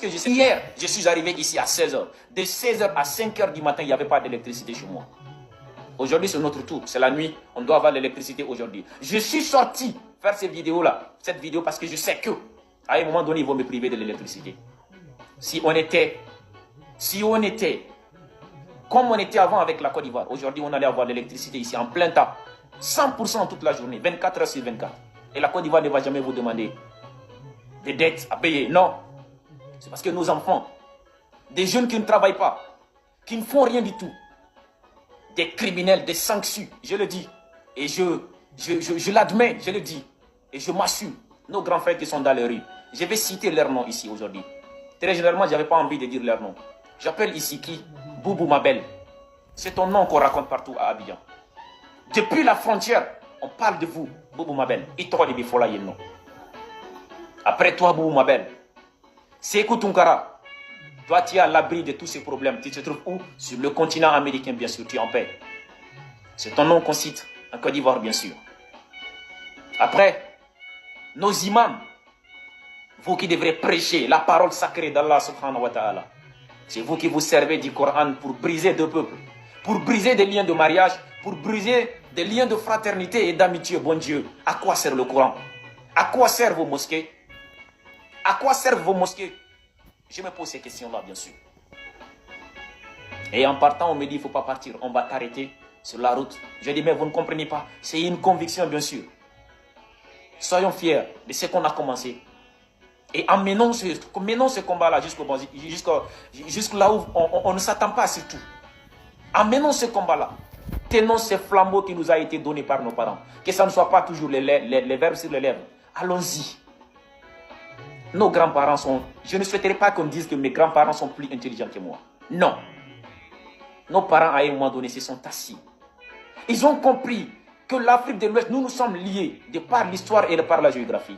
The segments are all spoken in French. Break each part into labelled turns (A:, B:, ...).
A: Que je sais, hier, je suis arrivé ici à 16h. De 16h à 5h du matin, il n'y avait pas d'électricité chez moi. Aujourd'hui, c'est notre tour. C'est la nuit. On doit avoir l'électricité aujourd'hui. Je suis sorti faire cette vidéo-là. Cette vidéo parce que je sais que, à un moment donné, ils vont me priver de l'électricité. Si on était comme on était avant avec la Côte d'Ivoire, aujourd'hui, on allait avoir l'électricité ici en plein temps. 100% toute la journée, 24 heures sur 24. Et la Côte d'Ivoire ne va jamais vous demander des dettes à payer. Non. C'est parce que nos enfants, des jeunes qui ne travaillent pas, qui ne font rien du tout, des criminels, des sanctions, je le dis, et je l'admets, je le dis, et je m'assume, nos grands frères qui sont dans les rues, je vais citer leurs noms ici aujourd'hui. Très généralement, je n'avais pas envie de dire leurs noms. J'appelle ici qui? Boubou Mabel. C'est ton nom qu'on raconte partout à Abidjan. Depuis la frontière, on parle de vous, Boubou Mabel. Après toi, Boubou Mabel, Sékou Tunkara, toi tu es à l'abri de tous ces problèmes. Tu te trouves où? Sur le continent américain, bien sûr, tu es en paix. C'est ton nom qu'on cite, en Côte d'Ivoire, bien sûr. Après, nos imams, vous qui devrez prêcher la parole sacrée d'Allah subhanahu wa ta'ala, c'est vous qui vous servez du Coran pour briser deux peuples, pour briser des liens de mariage, pour briser des liens de fraternité et d'amitié, bon Dieu. À quoi sert le Coran? À quoi servent vos mosquées? À quoi servent vos mosquées? Je me pose ces questions-là, bien sûr. Et en partant, on me dit, il ne faut pas partir, on va t'arrêter sur la route. Je dis, mais vous ne comprenez pas, c'est une conviction, bien sûr. Soyons fiers de ce qu'on a commencé. Et menons ce combat-là jusqu'à là où on ne s'attend pas surtout. Menons ce combat-là. Tenons ce flambeau qui nous a été donné par nos parents. Que ça ne soit pas toujours les verbes sur les lèvres. Allons-y. Nos grands-parents sont... Je ne souhaiterais pas qu'on dise que mes grands-parents sont plus intelligents que moi. Non. Nos parents, à un moment donné, se sont assis. Ils ont compris que l'Afrique de l'Ouest, nous sommes liés de par l'histoire et de par la géographie.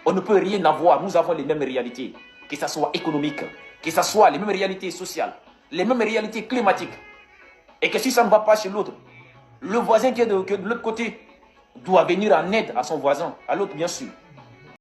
A: On ne peut rien avoir. Nous avons les mêmes réalités. Que ce soit économique, que ce soit les mêmes réalités sociales, les mêmes réalités climatiques. Et que si ça ne va pas chez l'autre, le voisin qui est de l'autre côté doit venir en aide à son voisin, à l'autre bien sûr.